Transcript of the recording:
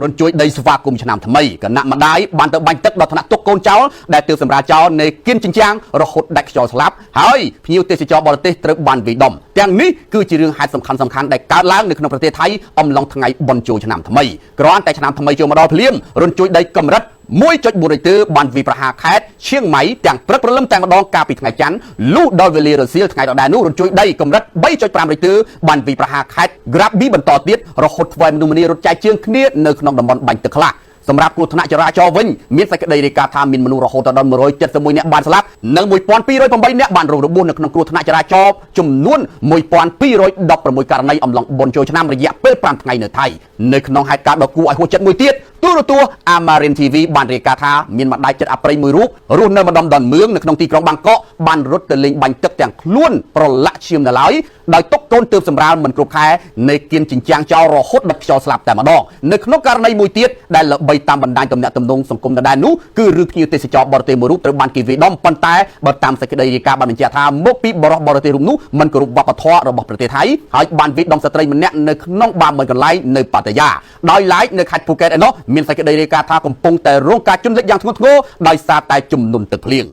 រនជួយដីស្វាគមន៍ឆ្នាំថ្មីគណៈម្ដាយបានទៅបាញ់ទឹកដល់ថ្នាក់ទុកកូនចោលដែលទើបសម្រាប់ចោលនៃគៀនចិញ្ចាំងរហូតដាច់ខ្យល់ស្លាប់ហើយភ្ញៀវទេសចរបរទេសត្រូវបានវាយដំទាំងនេះគឺជារឿងហេតុសំខាន់ដែលកើតឡើងនៅក្នុងប្រទេសថៃអំឡុងថ្ងៃបុណ្យចូលឆ្នាំថ្មីគ្រាន់តែឆ្នាំថ្មីចូលមកដល់ភ្លាមរនជួយដីកម្រិត 1.4 រីទ័របានវាយប្រហារខេត្តឈៀងម៉ៃទាំងព្រឹកព្រលឹមតែម្ដងកាលពីថ្ងៃច័ន្ទលុះដល់វេលារសៀលថ្ងៃដដែលនោះរនជួយដីកម្រិត 3.5 រីទ័របានវាយប្រហារខេត្តក្រាបប៊ីបន្តទៀតរហូតធ្វើឲ្យមនុស្សម្នារត់ចាយជើងគ្នានៅក្នុងតំបន់បាញ់ទឹកខ្លះសម្រាប់គ្រោះថ្នាក់ចរាចរណ៍វិញមានសេចក្តីរាយការណ៍ថាមានមនុស្សរហូតដល់ 171 នាក់បានស្លាប់និង 1208 នាក់បានរងរបួសនៅក្នុងគ្រោះថ្នាក់ចរាចរណ៍ចំនួន 1216 ករណីអំឡុងបុណ្យចូលឆ្នាំរយៈពេល 5 ថ្ងៃនៅថៃនៅក្នុងហេតុការណ៍ដ៏គួរឲ្យហួសចិត្តមួយទៀតទូរទស្សន៍ Amarin TV បានរាយការណ៍ថាមានម្ដាយចិត្តអប្រិយមួយរូបរស់នៅម្ដុំដនមឿងនៅក្នុងទីក្រុងបាងកកបានរត់ទៅលេងបាញ់ទឹកទាំងខ្លួនប្រឡាក់ឈាមនៅឡើយដោយទុកកូនទើបសម្រាលមិនគ្រប់ខែនៃគៀនចិញ្ចាំងចោលរហូតដល់ខ្យល់ស្លាប់តែម្ដងនៅក្នុងករណីមួយទៀតដែលល្បីតាមបណ្ដាញទំនាក់ទំនងសង្គមដដែលនោះគឺរឿងភ្ញៀវទេសចរបរទេសមួយរូបត្រូវបានគេវាយដំប៉ុន្តែបើតាមសេចក្តីរាយការណ៍បានបញ្ជាក់ថាមកពីបរិសុទ្ធបរទេសរូបនោះមិនគោរពវប្បធម៌របស់ប្រទេសថៃហើយបានវាយដំស្ត្រីម្នាក់នៅក្នុងបារមួយកន្លែងនៅប៉ាតាយាដោយឡែកនៅខេត្តភូកែតឯណោះមានសេចក្តីរាយការណ៍ថាកំពុងតែរងការជន់លិចយ៉ាងធ្ងន់ធ្ងរដោយសារតែជំនន់ទឹកភ្លៀង